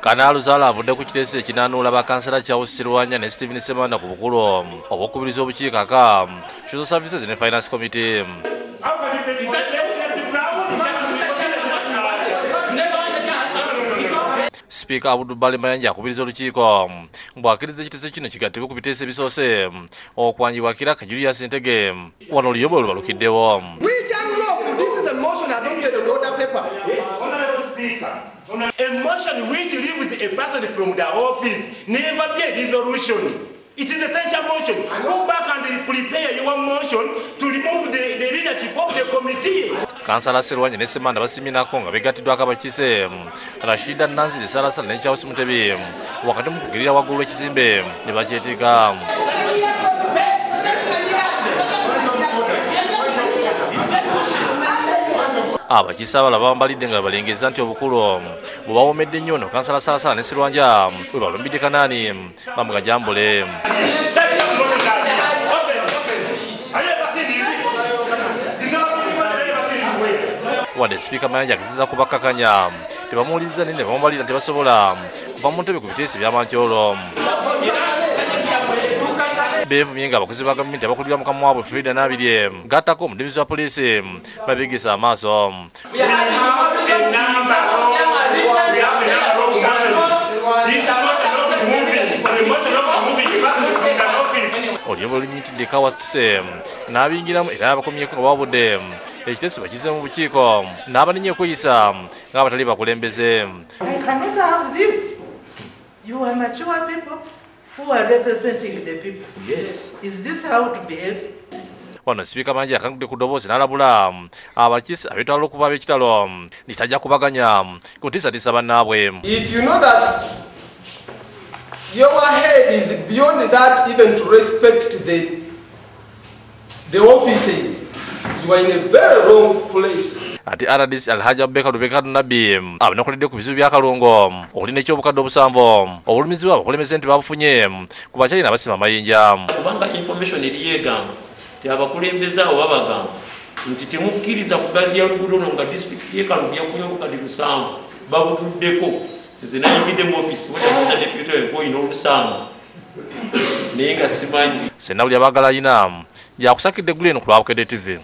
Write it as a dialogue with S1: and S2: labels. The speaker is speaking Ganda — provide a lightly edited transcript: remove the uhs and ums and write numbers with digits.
S1: Kanalu Zala avudde ku kiteese ekinaanula bakkansala Sirwanya ne Stephen Semana ku bukulu obw'okubiriza obukiiko aka Social Services ne Finance Committee. Speaker Abdul Mayanja akubiriza olukiiko mbwakiriza ekiteese kino kigattibwe ku biteese ebisoose okwangibwakira Julius Ntege wano oluyobo lubalukiddewo.
S2: A motion which leaves a person from the office never be a resolution. It is a essential motion. Go back and prepare your motion to remove the leadership of the committee.
S1: Kansala Sirwanya ne Semana basiminako nga begattiddwako Abakiise Rashida Nanziri Salasala ne Charles Mutebi wakati mu kugirira waggulu w'ekizimbe ne bakyetika. Abakiise abalala bambalidde nga balengeza nti obukulu bwe bawomedde nnyo no Kansala Salasala ne Sirwanja bwe balumbidde Kanaani bamugajambule. Wadde Speaker Mayanja akizizza kubakkakanya tebamuwuliriza ne bambalira nti basobola kuva mu ntebe ku biteesi by'amankyolo. Beevumye nga abakozi ba gavumenti abakulira mukama waabwe Frida Nabirye gattako omuduumizi wa poliisi babeegesa amaaso. Oluyombo olunyitidde Kawasituse n'abingiramu era abakomyeko nga babudde ekiteesi bakize mu bukiiko n'abaninye okweyisa ng'abatali bakulembeze.
S3: Who are representing the people?
S2: Yes.
S3: Is this how to behave?
S1: Wano Speaker Mayanja akangudde ku ddoboozi n'alabula Abakiise abeetwala okuba ab'ekitalo nti tajja kubaganya ku ntiisatiisa bannaabwe.
S4: If you know that your head is beyond that even to respect the offices, you are in a very wrong place.
S1: Ati RDC Alhaji Abubakar Lubeka Nabi abanakoledde ku bizibu bya Kalungu olina ekyobukadde obusambo obulumizibwa abakulembeze nti babufunye ku bakyalina abasima amayinja.
S5: Kubanga information eriyegamba ti abakulembeze abo babagamba nti temukkiriza kugaziya luguudo luno nga disitulikiti y'e Kalungu yafunye obukadde 7 babutuddeko. Nze nayingidde mu office wetamuza deputy wekoyina olusango naye nga simanyi.
S1: Ssenabulya Baagalayina yakusakidde eggulu eno ku lwa Bukedde TV.